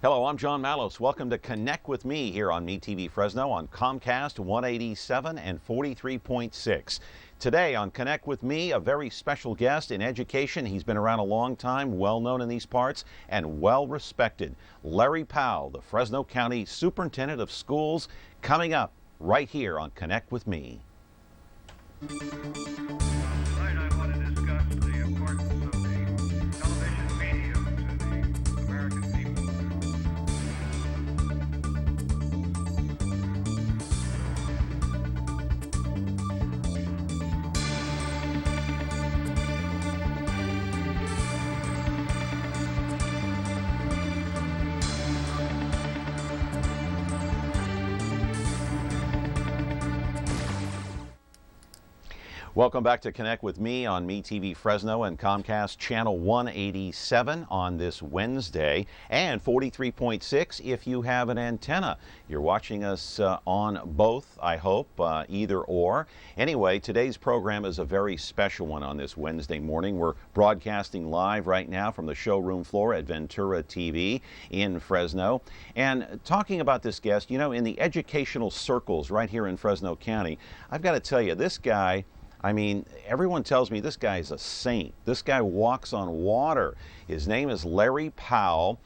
Hello, I'm John Mallos. Welcome to Connect with Me here on MeTV Fresno on Comcast 187 and 43.6. Today on Connect with Me, a very special guest in education. He's been around a long time, well known in these parts, and well respected. Larry Powell, the Fresno County Superintendent of Schools, coming up right here on Connect with Me. Tonight I want to discuss the importance of the television medium to the American people. Welcome back to Connect with Me on MeTV Fresno and Comcast Channel 187 on this Wednesday, and 43.6 if you have an antenna. You're watching us on both, I hope, either or. Anyway, today's program is a very special one on this Wednesday morning. We're broadcasting live right now from the showroom floor at Ventura TV in Fresno. And talking about this guest, you know, in the educational circles right here in Fresno County, I've got to tell you, this guy, I mean, everyone tells me this guy is a saint. This guy walks on water. His name is Larry Powell.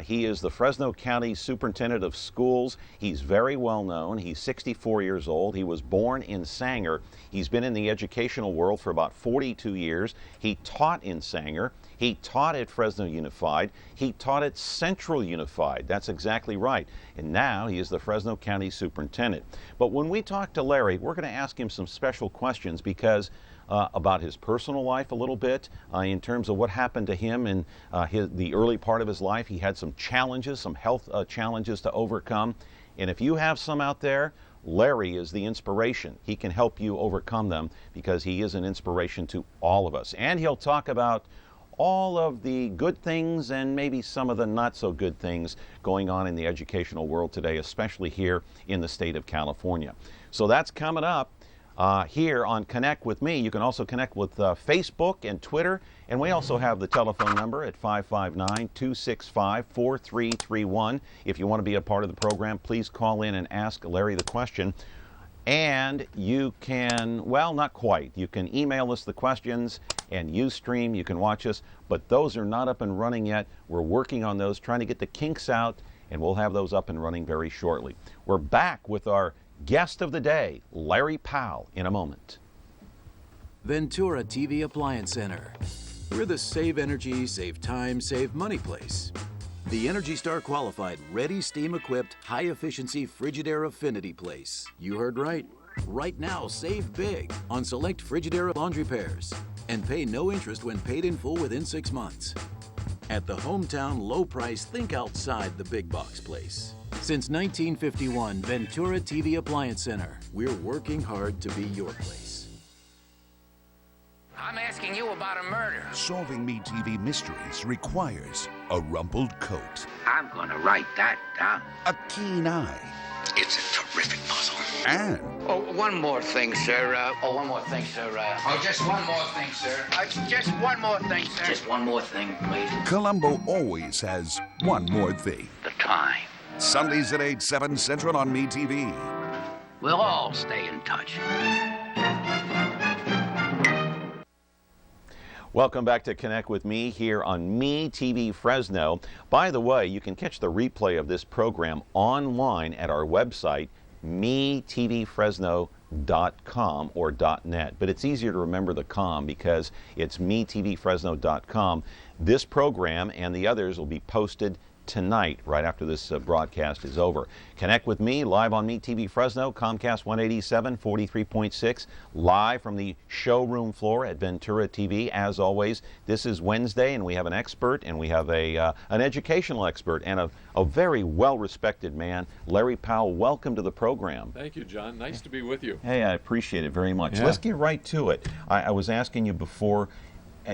He is the Fresno County Superintendent of Schools. He's very well known. He's 64 years old. He was born in Sanger. He's been in the educational world for about 42 years. He taught in Sanger. He taught at Fresno Unified. He taught at Central Unified. That's exactly right. And now he is the Fresno County Superintendent. But when we talk to Larry, we're going to ask him some special questions because about his personal life a little bit, in terms of what happened to him in the early part of his life. He had some challenges, some health challenges to overcome. And if you have some out there, Larry is the inspiration. He can help you overcome them because he is an inspiration to all of us. And he'll talk about all of the good things and maybe some of the not so good things going on in the educational world today, especially here in the state of California. So that's coming up here on Connect with Me. You can also connect with Facebook and Twitter, and we also have the telephone number at 559-265-4331. If you want to be a part of the program, please call in and ask Larry the question. And you can, well, not quite. You can email us the questions and Ustream. You can watch us, but those are not up and running yet. We're working on those, trying to get the kinks out, and we'll have those up and running very shortly. We're back with our guest of the day, Larry Powell, in a moment. Ventura TV Appliance Center. We're the save energy, save time, save money place. The Energy Star qualified, ready steam equipped, high efficiency Frigidaire affinity place. You heard right. Right now, save big on select Frigidaire laundry pairs and pay no interest when paid in full within 6 months. At the hometown low price, think outside the big box place. Since 1951, Ventura TV Appliance Center. We're working hard to be your place. I'm asking you about a murder. Solving MeTV mysteries requires a rumpled coat, I'm gonna write that down. a keen eye, It's a terrific puzzle. and Oh, one more thing, sir. One more thing, sir. Just one more thing, sir. Just one more thing, sir. Just one more thing, please. Columbo always has one more thing. The time. Sundays at 8, 7 Central on MeTV. We'll all stay in touch. Welcome back to Connect with Me here on MeTV Fresno. By the way, you can catch the replay of this program online at our website, metvfresno.com or .net. But it's easier to remember the com because it's metvfresno.com. This program and the others will be posted tonight, right after this broadcast is over. Connect with me live on MeTV Fresno, Comcast 187, 43.6, live from the showroom floor at Ventura TV. As always, this is Wednesday, and we have an expert, and we have an educational expert, and a very well-respected man, Larry Powell. Welcome to the program. Thank you, John. Nice to be with you. Hey, I appreciate it very much. Yeah. Let's get right to it. I was asking you before,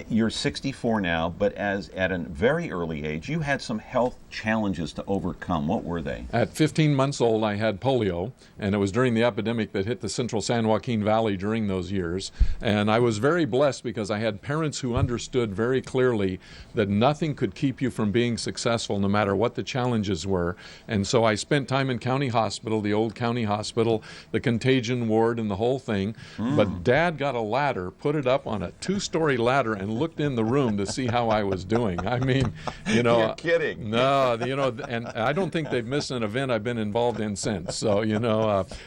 You're 64 now, but at a very early age, you had some health challenges to overcome. What were they? At 15 months old, I had polio, and it was during the epidemic that hit the central San Joaquin Valley during those years. And I was very blessed because I had parents who understood very clearly that nothing could keep you from being successful, no matter what the challenges were. And so I spent time in county hospital, the old county hospital, the contagion ward, and the whole thing. But Dad got a ladder, put it up on a 2-story ladder, and looked in the room to see how I was doing. I mean, You're kidding. No, and I don't think they've missed an event I've been involved in since. So,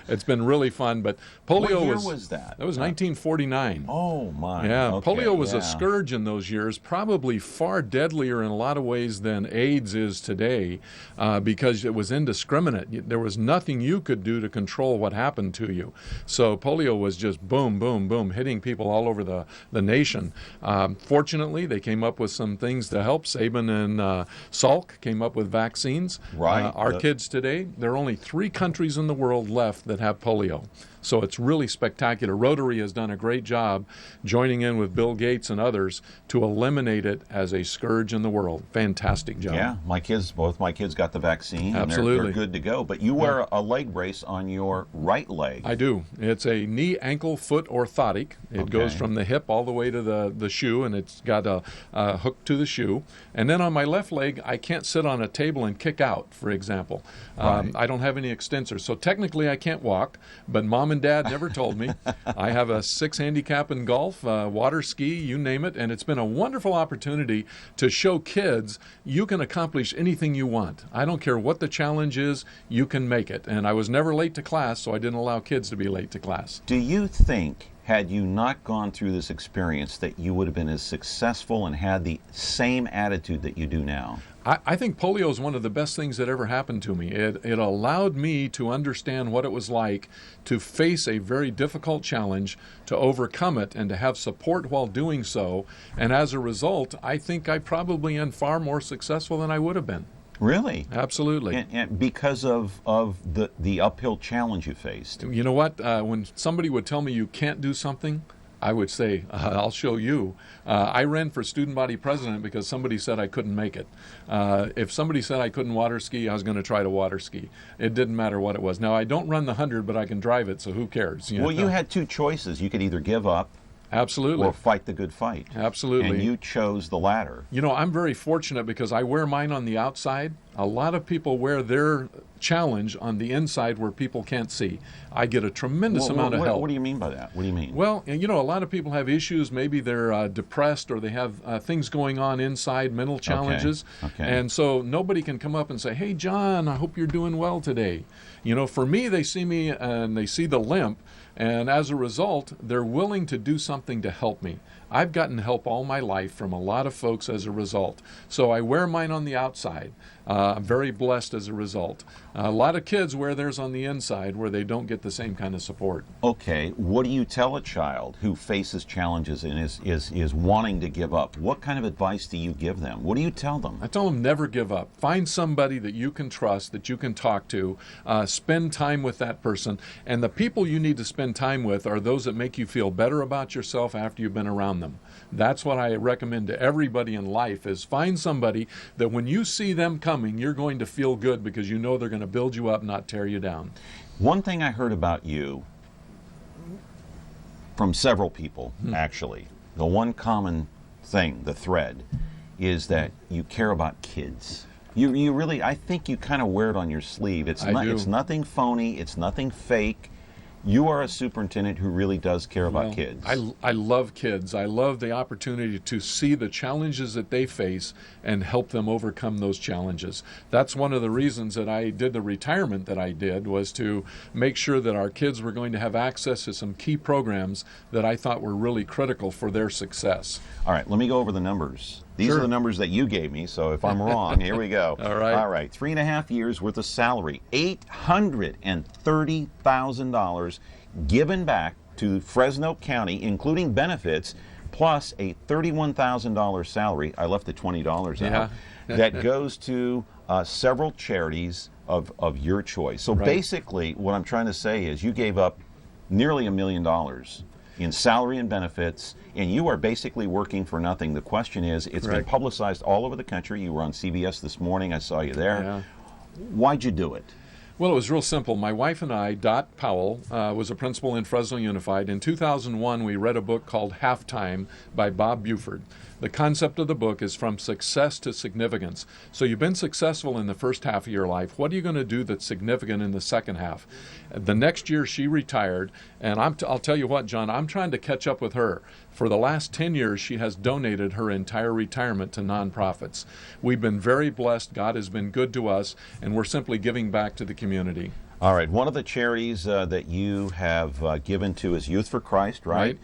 it's been really fun. But polio What year was that? That was 1949. Oh, my. Yeah, Okay, polio was yeah. a scourge in those years, probably far deadlier in a lot of ways than AIDS is today, because it was indiscriminate. There was nothing you could do to control what happened to you. So polio was just boom, boom, boom, hitting people all over the nation. Fortunately, they came up with some things to help. Sabin and Salk came up with vaccines. Right. Our kids today, there are only 3 countries in the world left that have polio. So it's really spectacular. Rotary has done a great job joining in with Bill Gates and others to eliminate it as a scourge in the world. Fantastic job. Yeah, both my kids got the vaccine. Absolutely. And they're good to go. But you wear a leg brace on your right leg. I do. It's a knee, ankle, foot orthotic. It goes from the hip all the way to the shoe, and it's got a hook to the shoe. And then on my left leg, I can't sit on a table and kick out, for example. Right. I don't have any extensors. So technically I can't walk, but Mom and Dad never told me. I have a 6 handicap in golf, water ski, you name it, and it's been a wonderful opportunity to show kids you can accomplish anything you want. I don't care what the challenge is, you can make it. And I was never late to class, so I didn't allow kids to be late to class. Do you think, had you not gone through this experience, that you would have been as successful and had the same attitude that you do now? I think polio is one of the best things that ever happened to me. It allowed me to understand what it was like to face a very difficult challenge, to overcome it, and to have support while doing so. And as a result, I think I probably am far more successful than I would have been. Really? Absolutely. And because of the uphill challenge you faced. You know what? When somebody would tell me you can't do something, I would say, I'll show you. I ran for student body president because somebody said I couldn't make it. If somebody said I couldn't water ski, I was going to try to water ski. It didn't matter what it was. Now, I don't run the 100, but I can drive it, so who cares? Well, you had 2 choices. You could either give up Absolutely. or fight the good fight. Absolutely. And you chose the latter. I'm very fortunate because I wear mine on the outside. A lot of people wear their challenge on the inside where people can't see. I get a tremendous amount of help. What do you mean by that? What do you mean? Well, a lot of people have issues. Maybe they're depressed or they have things going on inside, mental challenges. Okay. And so nobody can come up and say, hey, John, I hope you're doing well today. For me, they see me and they see the limp. And as a result, they're willing to do something to help me. I've gotten help all my life from a lot of folks as a result. So I wear mine on the outside. I'm very blessed as a result. A lot of kids wear theirs on the inside where they don't get the same kind of support. Okay, what do you tell a child who faces challenges and is wanting to give up? What kind of advice do you give them? What do you tell them? I tell them never give up. Find somebody that you can trust, that you can talk to. Spend time with that person. And the people you need to spend time with are those that make you feel better about yourself after you've been around them. That's what I recommend to everybody in life is find somebody that when you see them coming, you're going to feel good because you know they're going to build you up, not tear you down. One thing I heard about you from several people, actually, the one common thing, the thread, is that you care about kids. You really, I think you kind of wear it on your sleeve. It's nothing phony. It's nothing fake. You are a superintendent who really does care about kids. I love kids. I love the opportunity to see the challenges that they face and help them overcome those challenges. That's one of the reasons that I did the retirement that I did, was to make sure that our kids were going to have access to some key programs that I thought were really critical for their success. All right, let me go over the numbers. These are the numbers that you gave me, so if I'm wrong, here we go. All right. All right, 3.5 years worth of salary, $830,000 given back to Fresno County, including benefits, plus a $31,000 salary. I left the $20 out. That goes to several charities of your choice. So basically, what I'm trying to say is you gave up nearly $1 million in salary and benefits, and you are basically working for nothing. The question is, it's been publicized all over the country. You were on CBS this morning. I saw you there. Yeah. Why'd you do it? Well, it was real simple. My wife and I, Dot Powell, was a principal in Fresno Unified. In 2001, we read a book called Halftime by Bob Buford. The concept of the book is from success to significance. So you've been successful in the first half of your life. What are you going to do that's significant in the second half? The next year she retired, and I'll tell you what, John, I'm trying to catch up with her. For the last 10 years, she has donated her entire retirement to nonprofits. We've been very blessed. God has been good to us, and we're simply giving back to the community. All right. One of the charities that you have given to is Youth for Christ, right?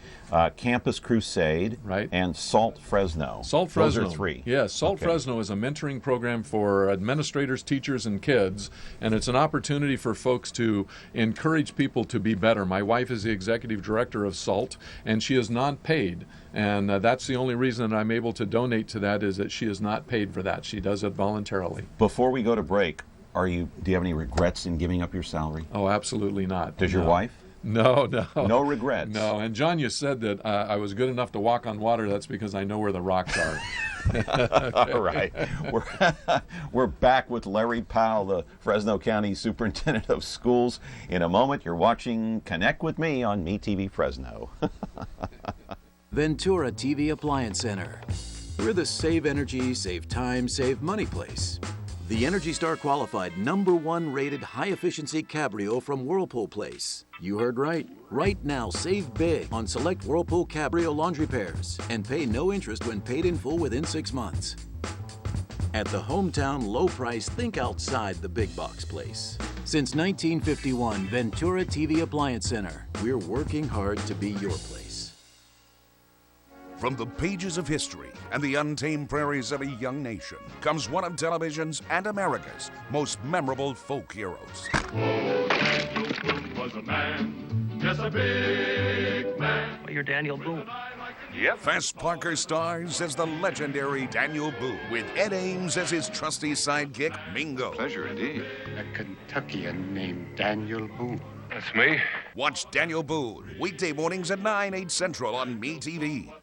Campus Crusade, right, and Salt Fresno. Salt Fresno. Those are three. Yes, Salt Fresno is a mentoring program for administrators, teachers, and kids, and it's an opportunity for folks to encourage people to be better. My wife is the executive director of Salt, and she is not paid. And that's the only reason I'm able to donate to that, is that she is not paid for that. She does it voluntarily. Before we go to break, do you have any regrets in giving up your salary? Oh, absolutely not. Does your wife? No. No regrets? No. And John, you said that I was good enough to walk on water. That's because I know where the rocks are. All right. We're back with Larry Powell, the Fresno County Superintendent of Schools. In a moment, you're watching Connect with Me on MeTV Fresno. Ventura TV Appliance Center. We're the save energy, save time, save money place. The Energy Star qualified #1 rated high efficiency Cabrio from Whirlpool Place. You heard right. Right now, save big on select Whirlpool Cabrio laundry pairs and pay no interest when paid in full within 6 months. At the hometown low price, think outside the big box place. Since 1951, Ventura TV Appliance Center. We're working hard to be your place. From the pages of history and the untamed prairies of a young nation comes one of television's and America's most memorable folk heroes. Was a man, just a big man. Well, you're Daniel Boone. Yep. Fess Parker stars as the legendary Daniel Boone, with Ed Ames as his trusty sidekick, Mingo. Pleasure indeed. A Kentuckian named Daniel Boone. That's me. Watch Daniel Boone weekday mornings at 9, 8 Central on MeTV.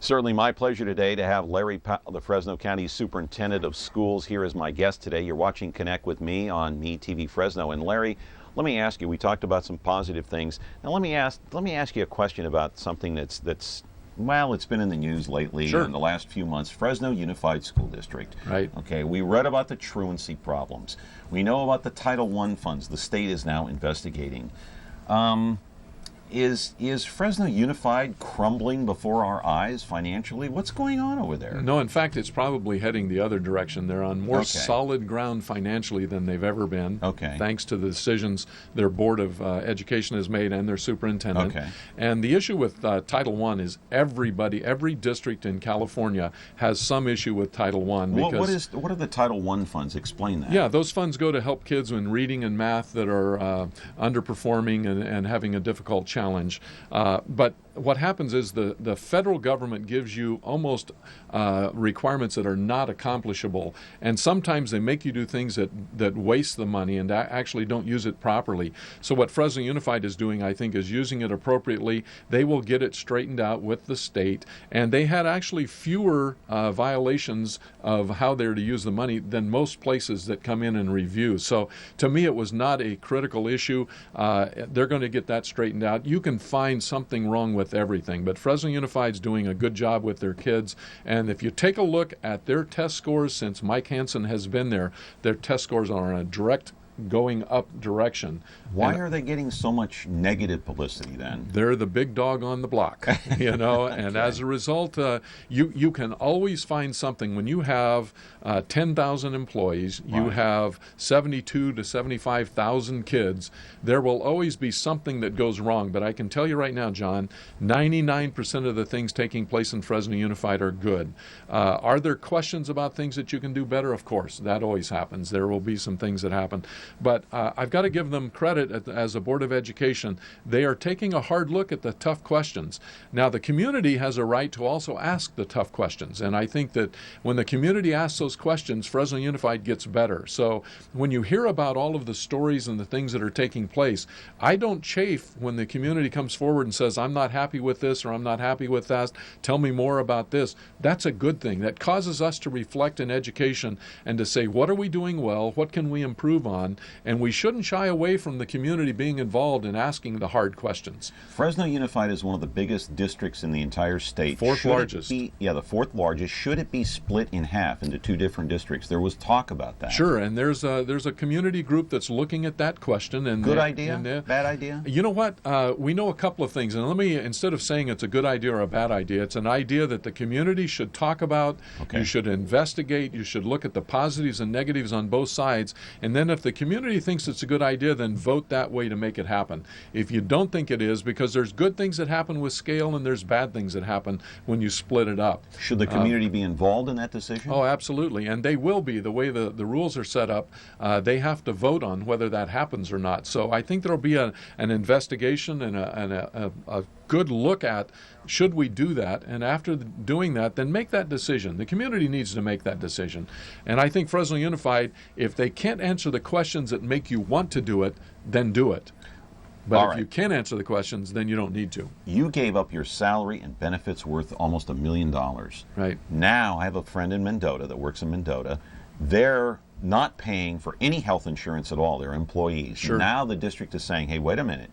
Certainly my pleasure today to have Larry Powell, the Fresno County Superintendent of Schools, here as my guest today. You're watching Connect with Me on MeTV Fresno. And Larry, let me ask you, we talked about some positive things. Now let me ask you a question about something that's well, it's been in the news lately in the last few months. Fresno Unified School District. Right. Okay, we read about the truancy problems. We know about the Title I funds the state is now investigating. Is Fresno Unified crumbling before our eyes financially? What's going on over there? No, in fact, it's probably heading the other direction. They're on more solid ground financially than they've ever been, thanks to the decisions their Board of Education has made and their superintendent. And the issue with Title I is every district in California has some issue with Title I. Because what are the Title I funds? Explain that. Yeah, those funds go to help kids in reading and math that are underperforming and having a difficult challenge. But what happens is the federal government gives you almost requirements that are not accomplishable, and sometimes they make you do things that waste the money and actually don't use it properly. So what Fresno Unified is doing, I think, is using it appropriately. They will get it straightened out with the state, and they had actually fewer violations of how they're to use the money than most places that come in and review. So to me, it was not a critical issue. They're going to get that straightened out. You can find something wrong with everything, but Fresno Unified's doing a good job with their kids. And if you take a look at their test scores since Mike Hansen has been there, their test scores are in a direct going up direction. Why are they getting so much negative publicity then? They're the big dog on the block, and as a result, you can always find something. When you have 10,000 employees, you have 72 to 75,000 kids, there will always be something that goes wrong. But I can tell you right now, John, 99% of the things taking place in Fresno Unified are good. Are there questions about things that you can do better? Of course, that always happens. There will be some things that happen. But I've got to give them credit as a Board of Education. They are taking a hard look at the tough questions. Now, the community has a right to also ask the tough questions. And I think that when the community asks those questions, Fresno Unified gets better. So when you hear about all of the stories and the things that are taking place, I don't chafe when the community comes forward and says, I'm not happy with this or I'm not happy with that. Tell me more about this. That's a good thing. That causes us to reflect in education and to say, what are we doing well? What can we improve on? And we shouldn't shy away from the community being involved in asking the hard questions. Fresno Unified is one of the biggest districts in the entire state. Fourth largest. The fourth largest. Should it be split in half into two different districts? There was talk about that. Sure, and there's a community group that's looking at that question. And good idea? Bad idea? You know what? We know a couple of things, and let me, instead of saying it's a good idea or a bad idea, it's an idea that the community should talk about. Okay. You should investigate. You should look at the positives and negatives on both sides, and then if the community thinks it's a good idea, then vote that way to make it happen. If you don't think it is, because there's good things that happen with scale and there's bad things that happen when you split it up. Should the community be involved in that decision? Oh, absolutely, and they will be. The way the rules are set up, they have to vote on whether that happens or not. So I think there will be an investigation and a good look at should we do that, and after doing that, then make that decision. The community needs to make that decision. And I think Fresno Unified, if they can't answer the questions that make you want to do it, then do it. But if you can't answer the questions, then you don't need to. You gave up your salary and benefits worth almost $1 million. Right. Now I have a friend in Mendota that works in Mendota. They're not paying for any health insurance at all. They're employees. Sure. Now the district is saying, hey, wait a minute.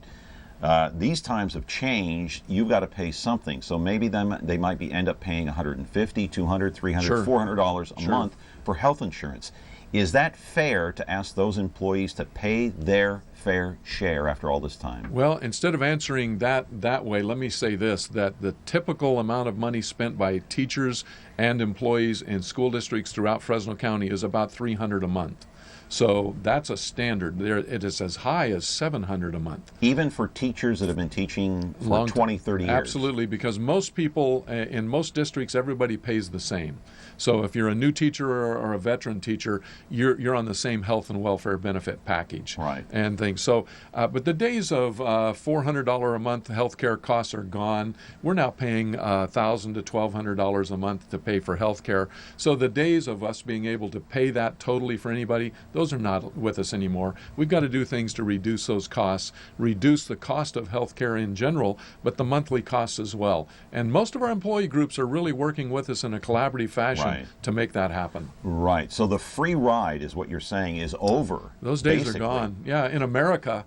These times have changed. You've got to pay something. So maybe they might end up paying $150, $200, $300, sure. $400 a month for health insurance. Is that fair to ask those employees to pay their fair share after all this time? Well, instead of answering that way, let me say this, that the typical amount of money spent by teachers and employees in school districts throughout Fresno County is about $300 a month. So that's a standard. It is as high as $700 a month. Even for teachers that have been teaching for 20, 30 years? Absolutely, because most people, in most districts, everybody pays the same. So if you're a new teacher or a veteran teacher, you're on the same health and welfare benefit package. Right. And things. So, but the days of $400 a month health care costs are gone. We're now paying $1,000 to $1,200 a month to pay for health care. So the days of us being able to pay that totally for anybody, those are not with us anymore. We've got to do things to reduce those costs, reduce the cost of health care in general, but the monthly costs as well. And most of our employee groups are really working with us in a collaborative fashion to make that happen. Right. So the free ride is what you're saying is over. Those days basically. are gone. Yeah, in America,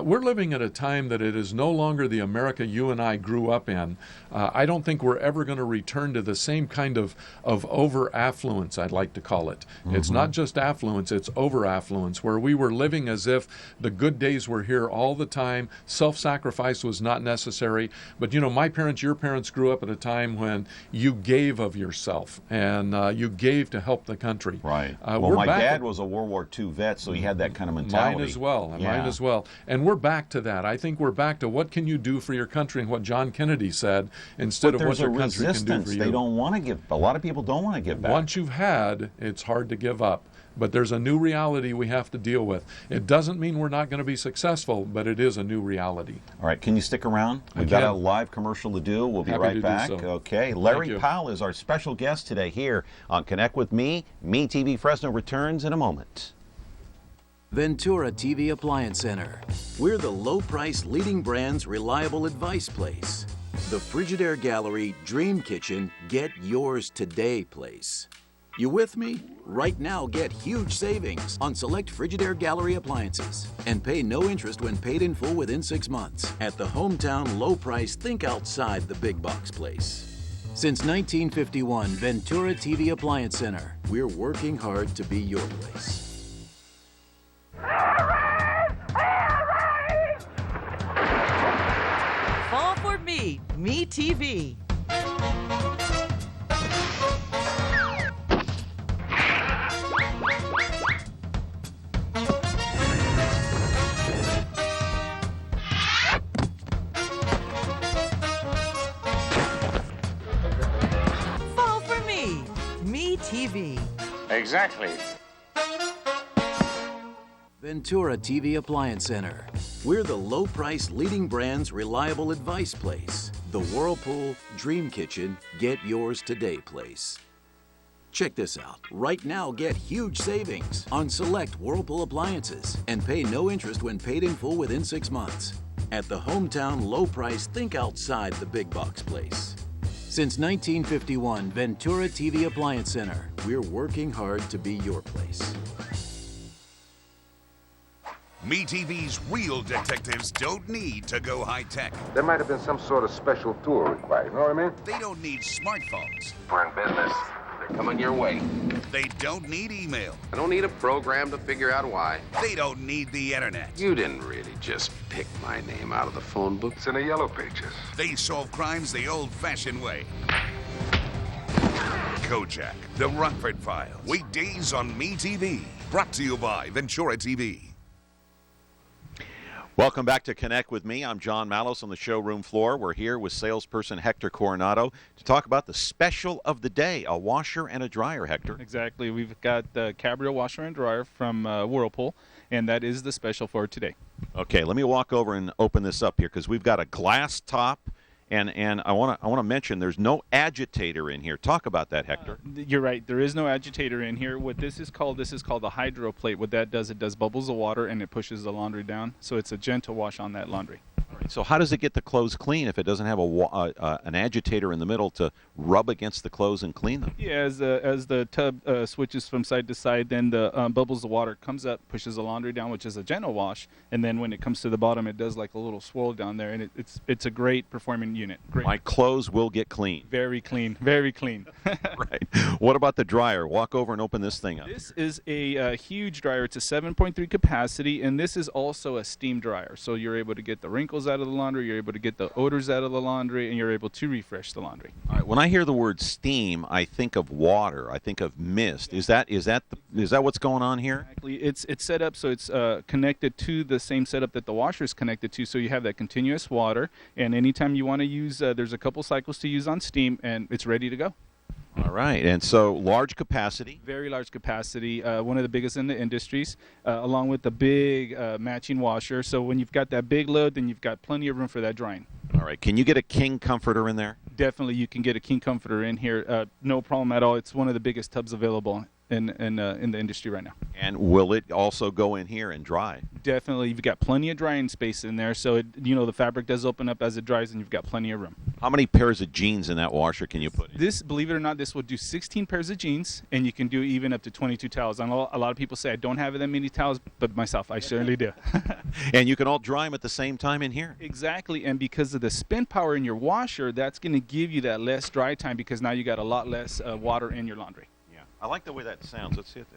we're living at a time that it is no longer the America you and I grew up in. I don't think we're ever going to return to the same kind of over-affluence, I'd like to call it. Mm-hmm. It's not just affluence, it's over-affluence, where we were living as if the good days were here all the time. Self-sacrifice was not necessary. But, you know, my parents, your parents grew up at a time when you gave of yourself and you gave to help the country. Right. Well, my dad was a World War II vet, so he had that kind of mentality. Mine as well. Mine as well. And we're back to that. I think we're back to what can you do for your country and what John Kennedy said instead of what your country can do for you. They don't want to give. A lot of people don't want to give back. Once you've had, it's hard to give up. But there's a new reality we have to deal with. It doesn't mean we're not going to be successful, but it is a new reality. All right, can you stick around? We've got a live commercial to do. We'll be right back. Okay, Larry Powell is our special guest today here on Connect with Me. MeTV Fresno returns in a moment. Ventura TV Appliance Center. We're the low-price leading brands reliable advice place. The Frigidaire Gallery Dream Kitchen Get Yours Today place. You with me? Right now, get huge savings on select Frigidaire Gallery appliances and pay no interest when paid in full within 6 months at the hometown low price think outside the big box place. Since 1951, Ventura TV Appliance Center. We're working hard to be your place. Fall for me, MeTV. Fall for me, MeTV. Exactly. Ventura TV Appliance Center. We're the low-price leading brands reliable advice place. The Whirlpool Dream Kitchen Get Yours Today place. Check this out. Right now, get huge savings on select Whirlpool appliances and pay no interest when paid in full within 6 months. At the hometown low price, think outside the big box place. Since 1951, Ventura TV Appliance Center. We're working hard to be your place. MeTV's real detectives don't need to go high-tech. There might have been some sort of special tool required, you know what I mean? They don't need smartphones. We're in business. They're coming your way. They don't need email. I don't need a program to figure out why. They don't need the internet. You didn't really just pick my name out of the phone book. It's in the yellow pages. They solve crimes the old-fashioned way. Kojak, The Rockford Files. Weekdays on MeTV. Brought to you by Ventura TV. Welcome back to Connect with Me. I'm John Mallos on the showroom floor. We're here with salesperson Hector Coronado to talk about the special of the day, a washer and a dryer, Hector. Exactly. We've got the Cabrio washer and dryer from Whirlpool, and that is the special for today. Okay, let me walk over and open this up here because we've got a glass top, and I want to mention there's no agitator in here. Talk about that, Hector. You're right. There is no agitator in here. What this is called the hydro plate. What that does, it does bubbles of water and it pushes the laundry down. So it's a gentle wash on that laundry. All right, so how does it get the clothes clean if it doesn't have an agitator in the middle to rub against the clothes and clean them? Yeah, as the tub switches from side to side, then the bubbles of water comes up, pushes the laundry down, which is a gentle wash, and then when it comes to the bottom, it does like a little swirl down there, and it's a great performing unit. Great. My clothes will get clean. Very clean, very clean. Right. What about the dryer? Walk over and open this thing up. This is a huge dryer. It's a 7.3 capacity, and this is also a steam dryer, so you're able to get the wrinkles out of the laundry, you're able to get the odors out of the laundry, and you're able to refresh the laundry. All right. When I hear the word steam, I think of water. I think of mist. Is that what's going on here? Exactly. It's set up so it's connected to the same setup that the washer is connected to, so you have that continuous water, and anytime you want to use, there's a couple cycles to use on steam, and it's ready to go. All right, and so large capacity. Very large capacity, one of the biggest in the industries, along with the big matching washer. So when you've got that big load, then you've got plenty of room for that drying. All right, can you get a king comforter in there? Definitely, you can get a king comforter in here. No problem at all. It's one of the biggest tubs available in the industry right now. And will it also go in here and dry? Definitely, you've got plenty of drying space in there. So the fabric does open up as it dries, and you've got plenty of room. How many pairs of jeans in that washer can you put in? This, believe it or not, this will do 16 pairs of jeans, and you can do even up to 22 towels. I know a lot of people say I don't have that many towels, but myself, I certainly do. And you can all dry them at the same time in here? Exactly, and because of the spin power in your washer, that's going to give you that less dry time because now you got a lot less water in your laundry. Yeah, I like the way that sounds. Let's see it.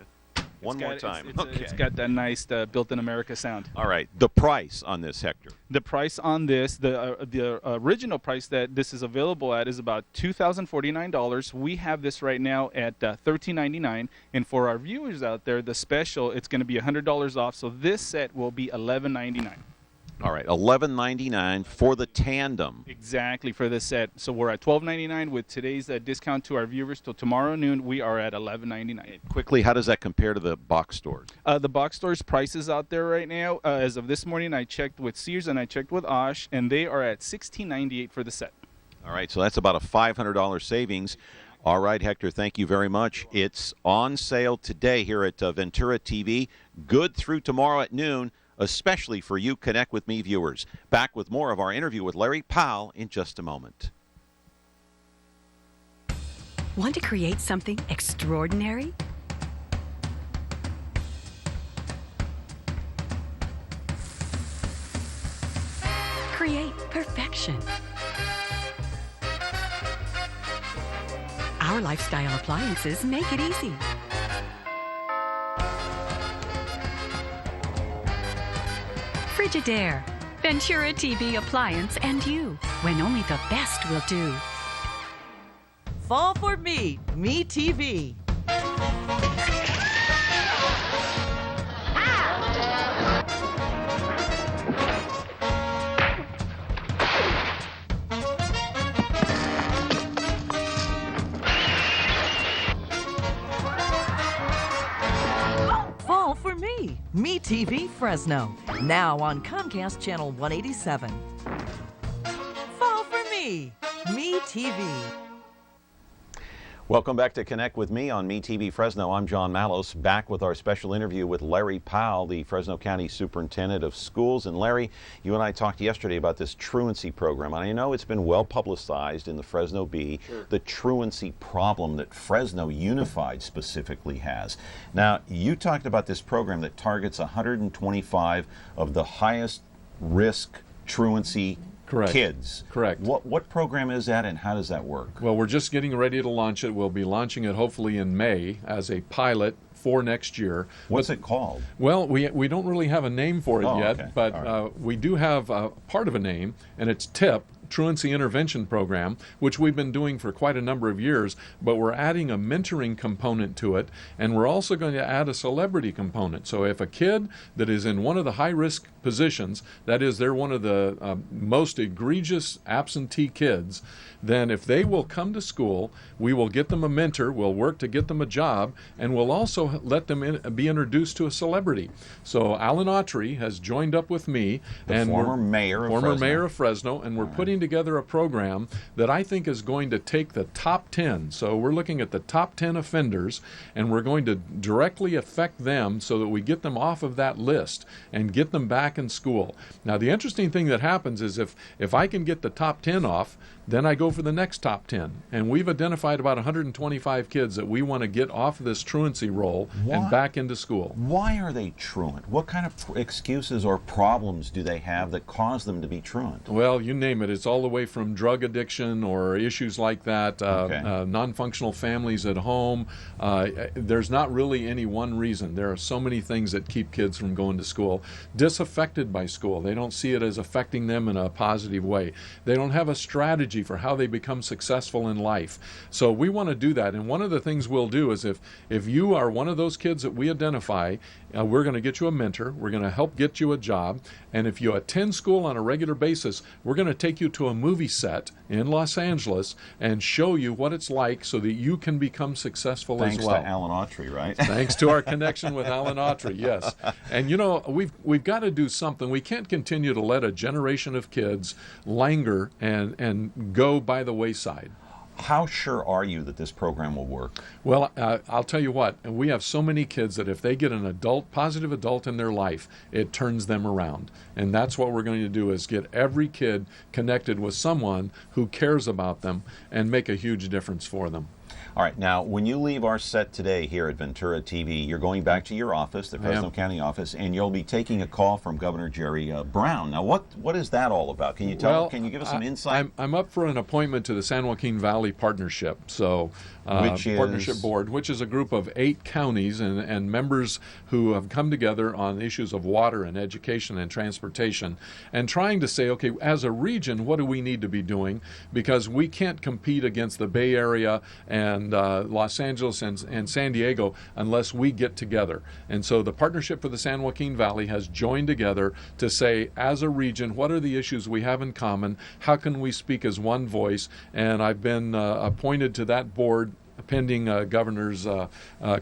One more time. It's got that nice built in America sound. All right. The price on this, Hector? The price on this, the original price that this is available at is about $2,049. We have this right now at $1,399. And for our viewers out there, the special, it's going to be $100 off. So this set will be $1,199. All right, $11.99 for the tandem. Exactly, for this set. So we're at $12.99 with today's discount to our viewers till tomorrow noon. We are at $11.99. Quickly, how does that compare to the box stores? The box stores prices out there right now, as of this morning, I checked with Sears and I checked with Osh, and they are at $16.98 for the set. All right, so that's about a $500 savings. All right, Hector, thank you very much. It's on sale today here at Ventura TV. Good through tomorrow at noon, especially for you Connect With Me viewers. Back with more of our interview with Larry Powell in just a moment. Want to create something extraordinary? Create perfection. Our lifestyle appliances make it easy. Frigidaire, Ventura TV appliance and you, when only the best will do. Fall for me, Me TV. Fall for Me, MeTV Fresno. Now on Comcast Channel 187. Fall for Me, MeTV. Welcome back to Connect with Me on MeTV Fresno. I'm John Malos, back with our special interview with Larry Powell, the Fresno County Superintendent of Schools. And Larry, you and I talked yesterday about this truancy program. And I know it's been well publicized in the Fresno Bee, the truancy problem that Fresno Unified specifically has. Now, you talked about this program that targets 125 of the highest risk truancy kids. Correct. What program is that, and how does that work? Well, we're just getting ready to launch it. We'll be launching it hopefully in May as a pilot for next year. What's it called? Well, we don't really have a name for it yet, okay. but Right. We do have part of a name, and it's TIP, Truancy Intervention Program, which we've been doing for quite a number of years, but we're adding a mentoring component to it, and we're also going to add a celebrity component. So if a kid that is in one of the high-risk positions, that is, they're one of the most egregious absentee kids, then if they will come to school, we will get them a mentor, we'll work to get them a job, and we'll also let them be introduced to a celebrity. So Alan Autry has joined up with me, The former mayor mayor of Fresno, and we're putting together a program that I think is going to take the top 10. So we're looking at the top 10 offenders, and we're going to directly affect them so that we get them off of that list and get them back in school. Now, the interesting thing that happens is if I can get the top 10 off, then I go for the next top 10. And we've identified about 125 kids that we want to get off of this truancy roll and back into school. Why are they truant? What kind of excuses or problems do they have that cause them to be truant? Well, you name it. It's all the way from drug addiction or issues like that, non-functional families at home. There's not really any one reason. There are so many things that keep kids from going to school. Disaffected by school. They don't see it as affecting them in a positive way. They don't have a strategy for how they become successful in life. So we want to do that. And one of the things we'll do is if you are one of those kids that we identify, we're going to get you a mentor. We're going to help get you a job. And if you attend school on a regular basis, we're going to take you to a movie set in Los Angeles and show you what it's like so that you can become successful as well. Thanks to Alan Autry, right? Thanks to our connection with Alan Autry, yes. And you know, we've got to do something. We can't continue to let a generation of kids linger and go by the wayside. How sure are you that this program will work? Well, I'll tell you what, we have so many kids that if they get an positive adult in their life, it turns them around. And that's what we're going to do, is get every kid connected with someone who cares about them and make a huge difference for them. All right, now, when you leave our set today here at Ventura TV, you're going back to your office, the Fresno County office, and you'll be taking a call from Governor Jerry Brown. Now, what is that all about? Can you can you give us some insight? I'm up for an appointment to the San Joaquin Valley Partnership, Partnership Board, which is a group of 8 counties and members who have come together on issues of water and education and transportation, and trying to say, okay, as a region, what do we need to be doing? Because we can't compete against the Bay Area and Los Angeles and San Diego unless we get together. And so the Partnership for the San Joaquin Valley has joined together to say, as a region, what are the issues we have in common? How can we speak as one voice? And I've been appointed to that board pending governor's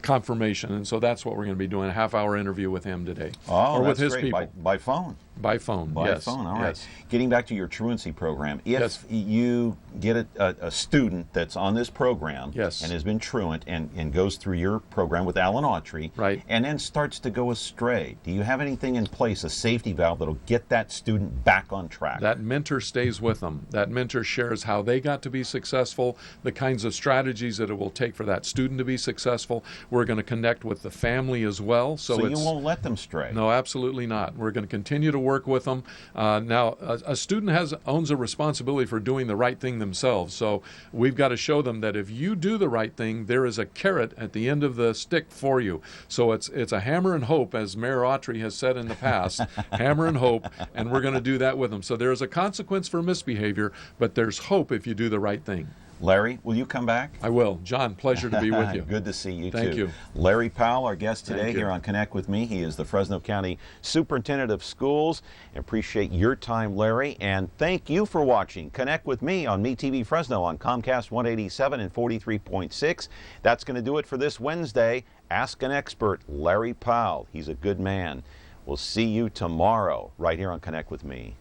confirmation. And so that's what we're going to be doing, a half-hour interview with him today. Oh, or that's with his great. people. By phone? By phone, yes. By phone, all right. Yes. Getting back to your truancy program, if you get a student that's on this program and has been truant and goes through your program with Alan Autry, and then starts to go astray, do you have anything in place, a safety valve that'll get that student back on track? That mentor stays with them. That mentor shares how they got to be successful, the kinds of strategies that it will take for that student to be successful. We're going to connect with the family as well. So you won't let them stray? No, absolutely not. We're going to continue to work with them. Now, a student owns a responsibility for doing the right thing themselves. So we've got to show them that if you do the right thing, there is a carrot at the end of the stick for you. So it's a hammer and hope, as Mayor Autry has said in the past, hammer and hope, and we're going to do that with them. So there's a consequence for misbehavior, but there's hope if you do the right thing. Larry, will you come back? I will. John, pleasure to be with you. Good to see you, Thank too. you. Larry Powell, our guest today Thank you. here on Connect with Me. He is the Fresno County Superintendent of Schools. Appreciate your time, Larry, and thank you for watching Connect with Me on MeTV Fresno on Comcast 187 and 43.6. That's going to do it for this Wednesday. Ask an Expert, Larry Powell. He's a good man. We'll see you tomorrow right here on Connect with Me.